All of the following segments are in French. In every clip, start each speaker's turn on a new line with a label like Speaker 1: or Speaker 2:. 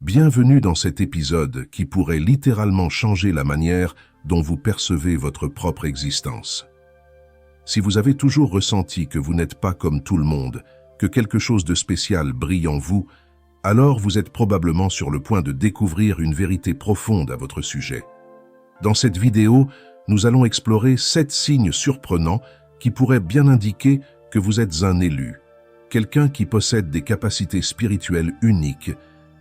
Speaker 1: Bienvenue dans cet épisode qui pourrait littéralement changer la manière dont vous percevez votre propre existence. Si vous avez toujours ressenti que vous n'êtes pas comme tout le monde, que quelque chose de spécial brille en vous, alors vous êtes probablement sur le point de découvrir une vérité profonde à votre sujet. Dans cette vidéo, nous allons explorer 7 signes surprenants qui pourraient bien indiquer que vous êtes un élu, quelqu'un qui possède des capacités spirituelles uniques,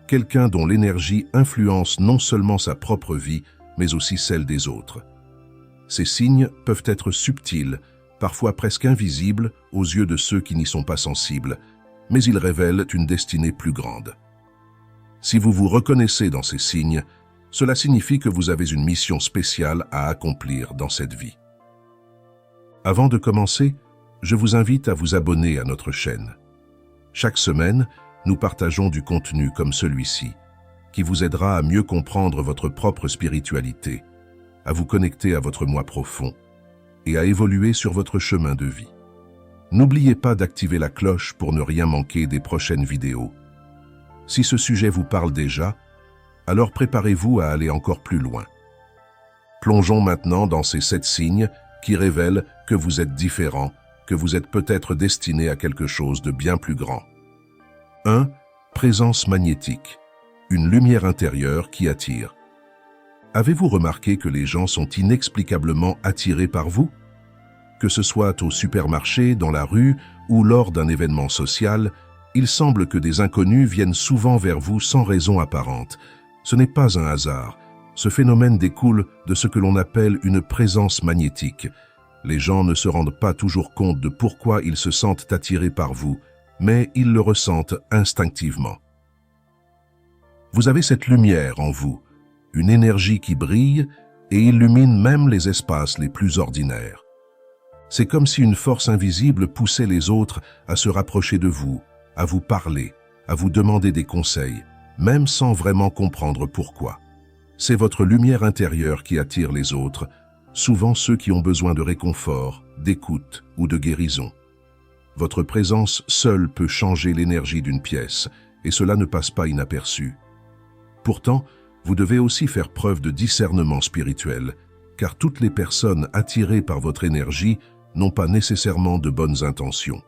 Speaker 1: quelqu'un dont l'énergie influence non seulement sa propre vie, mais aussi celle des autres. Ces signes peuvent être subtils, parfois presque invisibles aux yeux de ceux qui n'y sont pas sensibles, mais ils révèlent une destinée plus grande. Si vous vous reconnaissez dans ces signes, cela signifie que vous avez une mission spéciale à accomplir dans cette vie. Avant de commencer, je vous invite à vous abonner à notre chaîne. Chaque semaine, nous partageons du contenu comme celui-ci, qui vous aidera à mieux comprendre votre propre spiritualité, à vous connecter à votre moi profond et à évoluer sur votre chemin de vie. N'oubliez pas d'activer la cloche pour ne rien manquer des prochaines vidéos. Si ce sujet vous parle déjà, alors préparez-vous à aller encore plus loin. Plongeons maintenant dans ces 7 signes qui révèlent que vous êtes différent, que vous êtes peut-être destiné à quelque chose de bien plus grand. 1. Présence magnétique. Une lumière intérieure qui attire. Avez-vous remarqué que les gens sont inexplicablement attirés par vous? Que ce soit au supermarché, dans la rue ou lors d'un événement social, il semble que des inconnus viennent souvent vers vous sans raison apparente. Ce n'est pas un hasard. Ce phénomène découle de ce que l'on appelle une présence magnétique. Les gens ne se rendent pas toujours compte de pourquoi ils se sentent attirés par vous, mais ils le ressentent instinctivement. Vous avez cette lumière en vous, une énergie qui brille et illumine même les espaces les plus ordinaires. C'est comme si une force invisible poussait les autres à se rapprocher de vous, à vous parler, à vous demander des conseils, même sans vraiment comprendre pourquoi. C'est votre lumière intérieure qui attire les autres, souvent ceux qui ont besoin de réconfort, d'écoute ou de guérison. Votre présence seule peut changer l'énergie d'une pièce, et cela ne passe pas inaperçu. Pourtant, vous devez aussi faire preuve de discernement spirituel, car toutes les personnes attirées par votre énergie n'ont pas nécessairement de bonnes intentions.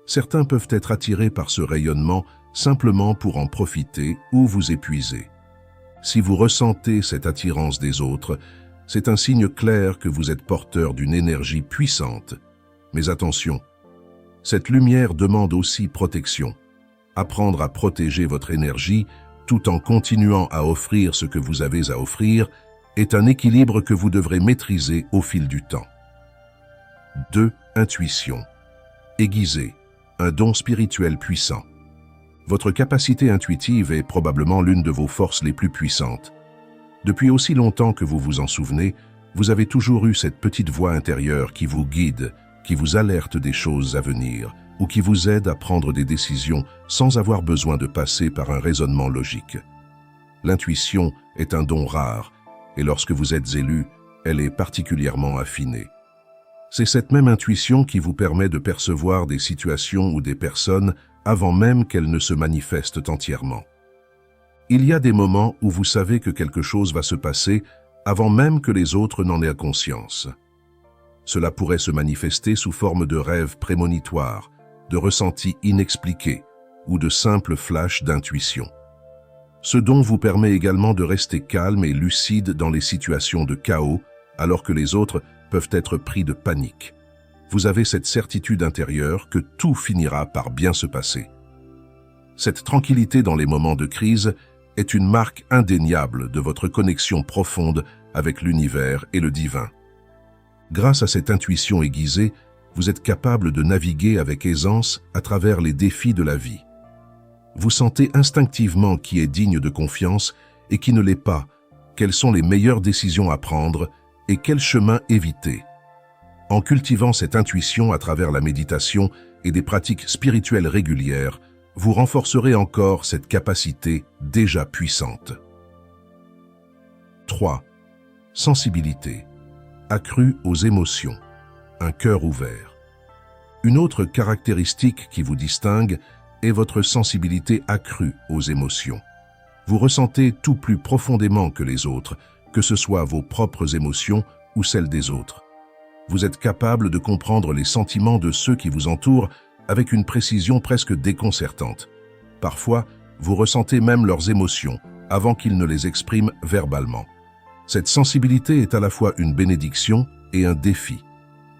Speaker 1: Certains peuvent être attirés par ce rayonnement simplement pour en profiter ou vous épuiser. Si vous ressentez cette attirance des autres, c'est un signe clair que vous êtes porteur d'une énergie puissante. Mais attention, cette lumière demande aussi protection. Apprendre à protéger votre énergie tout en continuant à offrir ce que vous avez à offrir est un équilibre que vous devrez maîtriser au fil du temps. 2. Intuition. Aiguisée, un don spirituel puissant. Votre capacité intuitive est probablement l'une de vos forces les plus puissantes. Depuis aussi longtemps que vous vous en souvenez, vous avez toujours eu cette petite voix intérieure qui vous guide, qui vous alerte des choses à venir, ou qui vous aide à prendre des décisions sans avoir besoin de passer par un raisonnement logique. L'intuition est un don rare, et lorsque vous êtes élu, elle est particulièrement affinée. C'est cette même intuition qui vous permet de percevoir des situations ou des personnes avant même qu'elles ne se manifestent entièrement. Il y a des moments où vous savez que quelque chose va se passer avant même que les autres n'en aient conscience. Cela pourrait se manifester sous forme de rêves prémonitoires, de ressentis inexpliqués ou de simples flashs d'intuition. Ce don vous permet également de rester calme et lucide dans les situations de chaos, alors que les autres peuvent être pris de panique. Vous avez cette certitude intérieure que tout finira par bien se passer. Cette tranquillité dans les moments de crise est une marque indéniable de votre connexion profonde avec l'univers et le divin. Grâce à cette intuition aiguisée, vous êtes capable de naviguer avec aisance à travers les défis de la vie. Vous sentez instinctivement qui est digne de confiance et qui ne l'est pas, quelles sont les meilleures décisions à prendre et quel chemin éviter. En cultivant cette intuition à travers la méditation et des pratiques spirituelles régulières, vous renforcerez encore cette capacité déjà puissante. 3. Sensibilité. Accrue aux émotions. Un cœur ouvert. Une autre caractéristique qui vous distingue est votre sensibilité accrue aux émotions. Vous ressentez tout plus profondément que les autres, que ce soit vos propres émotions ou celles des autres. Vous êtes capable de comprendre les sentiments de ceux qui vous entourent avec une précision presque déconcertante. Parfois, vous ressentez même leurs émotions avant qu'ils ne les expriment verbalement. Cette sensibilité est à la fois une bénédiction et un défi.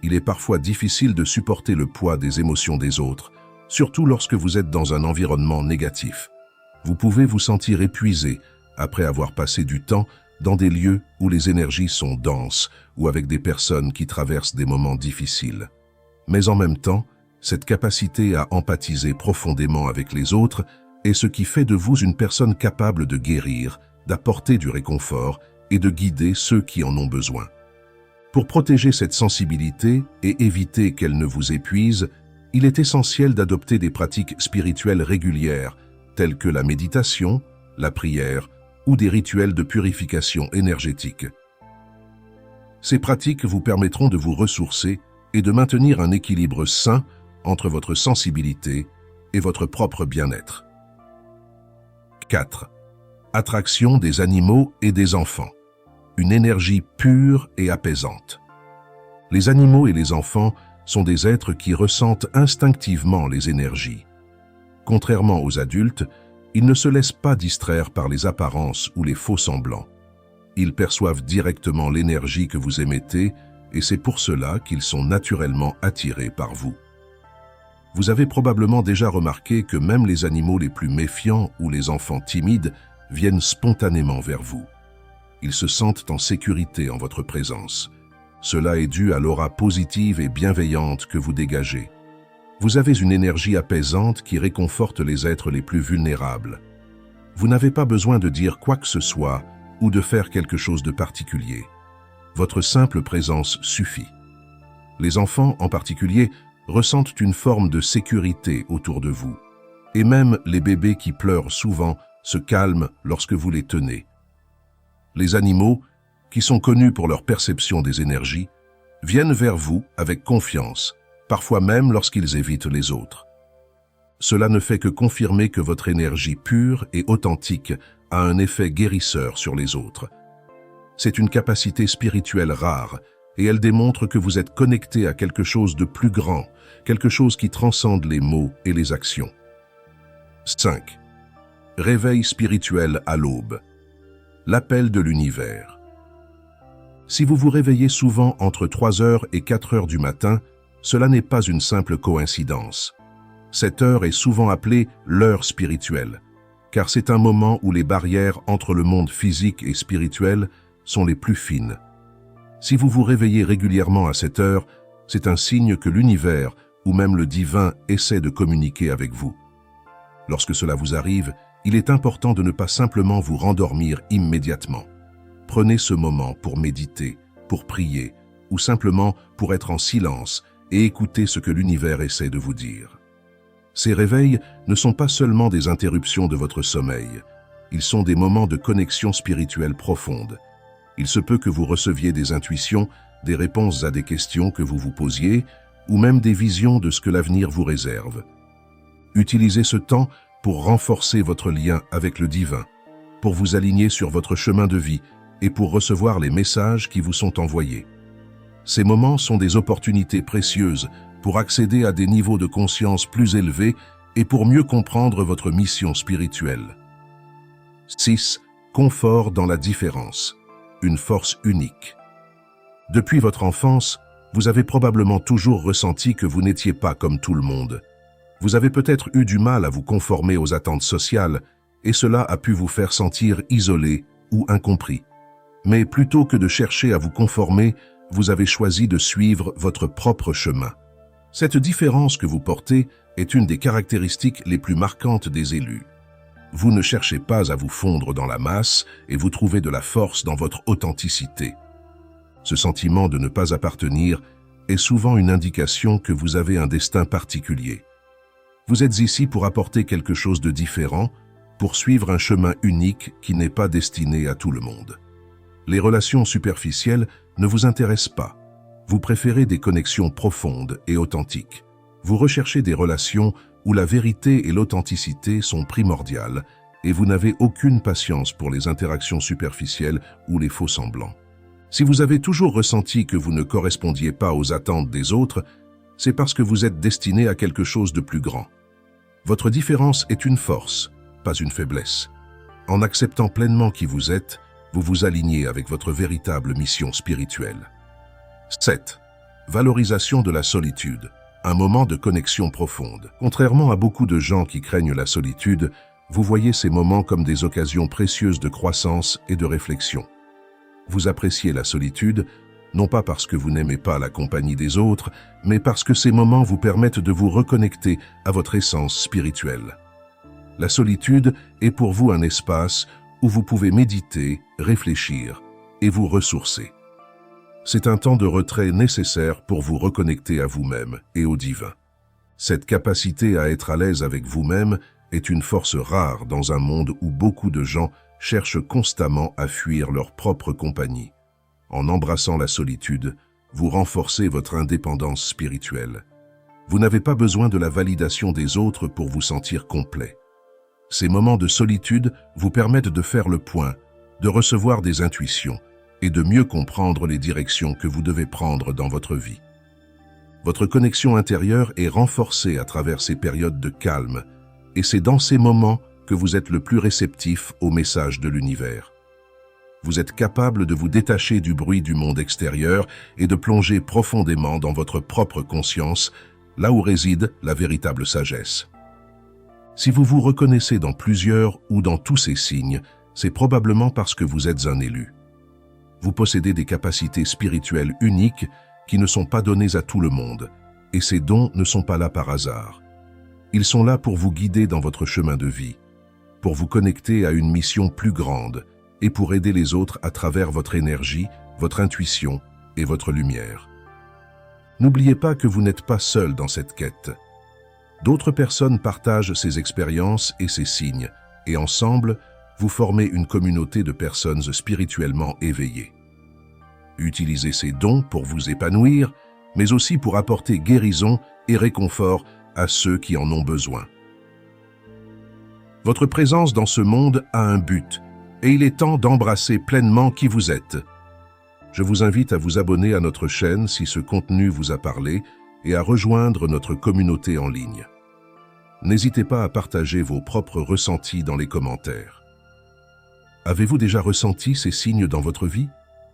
Speaker 1: Il est parfois difficile de supporter le poids des émotions des autres, surtout lorsque vous êtes dans un environnement négatif. Vous pouvez vous sentir épuisé après avoir passé du temps dans des lieux où les énergies sont denses ou avec des personnes qui traversent des moments difficiles. Mais en même temps, cette capacité à empathiser profondément avec les autres est ce qui fait de vous une personne capable de guérir, d'apporter du réconfort et de guider ceux qui en ont besoin. Pour protéger cette sensibilité et éviter qu'elle ne vous épuise, il est essentiel d'adopter des pratiques spirituelles régulières, telles que la méditation, la prière ou des rituels de purification énergétique. Ces pratiques vous permettront de vous ressourcer et de maintenir un équilibre sain entre votre sensibilité et votre propre bien-être. 4. Attraction des animaux et des enfants. Une énergie pure et apaisante. Les animaux et les enfants sont des êtres qui ressentent instinctivement les énergies. Contrairement aux adultes, ils ne se laissent pas distraire par les apparences ou les faux semblants. Ils perçoivent directement l'énergie que vous émettez et c'est pour cela qu'ils sont naturellement attirés par vous. Vous avez probablement déjà remarqué que même les animaux les plus méfiants ou les enfants timides viennent spontanément vers vous. Ils se sentent en sécurité en votre présence. Cela est dû à l'aura positive et bienveillante que vous dégagez. Vous avez une énergie apaisante qui réconforte les êtres les plus vulnérables. Vous n'avez pas besoin de dire quoi que ce soit ou de faire quelque chose de particulier. Votre simple présence suffit. Les enfants, en particulier, ressentent une forme de sécurité autour de vous. Et même les bébés qui pleurent souvent se calment lorsque vous les tenez. Les animaux, qui sont connus pour leur perception des énergies, viennent vers vous avec confiance, parfois même lorsqu'ils évitent les autres. Cela ne fait que confirmer que votre énergie pure et authentique a un effet guérisseur sur les autres. C'est une capacité spirituelle rare et elle démontre que vous êtes connecté à quelque chose de plus grand, quelque chose qui transcende les mots et les actions. 5. Réveil spirituel à l'aube. L'appel de l'univers. Si vous vous réveillez souvent entre 3h et 4h du matin, cela n'est pas une simple coïncidence. Cette heure est souvent appelée l'heure spirituelle, car c'est un moment où les barrières entre le monde physique et spirituel sont les plus fines. Si vous vous réveillez régulièrement à cette heure, c'est un signe que l'univers ou même le divin essaie de communiquer avec vous. Lorsque cela vous arrive, il est important de ne pas simplement vous rendormir immédiatement. Prenez ce moment pour méditer, pour prier, ou simplement pour être en silence et écouter ce que l'univers essaie de vous dire. Ces réveils ne sont pas seulement des interruptions de votre sommeil, ils sont des moments de connexion spirituelle profonde. Il se peut que vous receviez des intuitions, des réponses à des questions que vous vous posiez, ou même des visions de ce que l'avenir vous réserve. Utilisez ce temps pour renforcer votre lien avec le divin, pour vous aligner sur votre chemin de vie et pour recevoir les messages qui vous sont envoyés. Ces moments sont des opportunités précieuses pour accéder à des niveaux de conscience plus élevés et pour mieux comprendre votre mission spirituelle. 6. Confort dans la différence. Une force unique. Depuis votre enfance, vous avez probablement toujours ressenti que vous n'étiez pas comme tout le monde. Vous avez peut-être eu du mal à vous conformer aux attentes sociales et cela a pu vous faire sentir isolé ou incompris. Mais plutôt que de chercher à vous conformer, vous avez choisi de suivre votre propre chemin. Cette différence que vous portez est une des caractéristiques les plus marquantes des élus. Vous ne cherchez pas à vous fondre dans la masse et vous trouvez de la force dans votre authenticité. Ce sentiment de ne pas appartenir est souvent une indication que vous avez un destin particulier. Vous êtes ici pour apporter quelque chose de différent, pour suivre un chemin unique qui n'est pas destiné à tout le monde. Les relations superficielles ne vous intéressent pas. Vous préférez des connexions profondes et authentiques. Vous recherchez des relations où la vérité et l'authenticité sont primordiales et vous n'avez aucune patience pour les interactions superficielles ou les faux-semblants. Si vous avez toujours ressenti que vous ne correspondiez pas aux attentes des autres, c'est parce que vous êtes destiné à quelque chose de plus grand. Votre différence est une force, pas une faiblesse. En acceptant pleinement qui vous êtes, vous vous alignez avec votre véritable mission spirituelle. 7. Valorisation de la solitude, un moment de connexion profonde. Contrairement à beaucoup de gens qui craignent la solitude, vous voyez ces moments comme des occasions précieuses de croissance et de réflexion. Vous appréciez la solitude, non pas parce que vous n'aimez pas la compagnie des autres, mais parce que ces moments vous permettent de vous reconnecter à votre essence spirituelle. La solitude est pour vous un espace où vous pouvez méditer, réfléchir et vous ressourcer. C'est un temps de retrait nécessaire pour vous reconnecter à vous-même et au divin. Cette capacité à être à l'aise avec vous-même est une force rare dans un monde où beaucoup de gens cherchent constamment à fuir leur propre compagnie. En embrassant la solitude, vous renforcez votre indépendance spirituelle. Vous n'avez pas besoin de la validation des autres pour vous sentir complet. Ces moments de solitude vous permettent de faire le point, de recevoir des intuitions et de mieux comprendre les directions que vous devez prendre dans votre vie. Votre connexion intérieure est renforcée à travers ces périodes de calme, et c'est dans ces moments que vous êtes le plus réceptif aux messages de l'univers. Vous êtes capable de vous détacher du bruit du monde extérieur et de plonger profondément dans votre propre conscience, là où réside la véritable sagesse. Si vous vous reconnaissez dans plusieurs ou dans tous ces signes, c'est probablement parce que vous êtes un élu. Vous possédez des capacités spirituelles uniques qui ne sont pas données à tout le monde, et ces dons ne sont pas là par hasard. Ils sont là pour vous guider dans votre chemin de vie, pour vous connecter à une mission plus grande et pour aider les autres à travers votre énergie, votre intuition et votre lumière. N'oubliez pas que vous n'êtes pas seul dans cette quête. D'autres personnes partagent ces expériences et ces signes, et ensemble, vous formez une communauté de personnes spirituellement éveillées. Utilisez ces dons pour vous épanouir, mais aussi pour apporter guérison et réconfort à ceux qui en ont besoin. Votre présence dans ce monde a un but, et il est temps d'embrasser pleinement qui vous êtes. Je vous invite à vous abonner à notre chaîne si ce contenu vous a parlé et à rejoindre notre communauté en ligne. N'hésitez pas à partager vos propres ressentis dans les commentaires. Avez-vous déjà ressenti ces signes dans votre vie?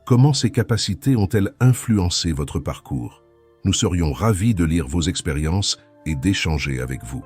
Speaker 1: Comment ces capacités ont-elles influencé votre parcours? Nous serions ravis de lire vos expériences et d'échanger avec vous.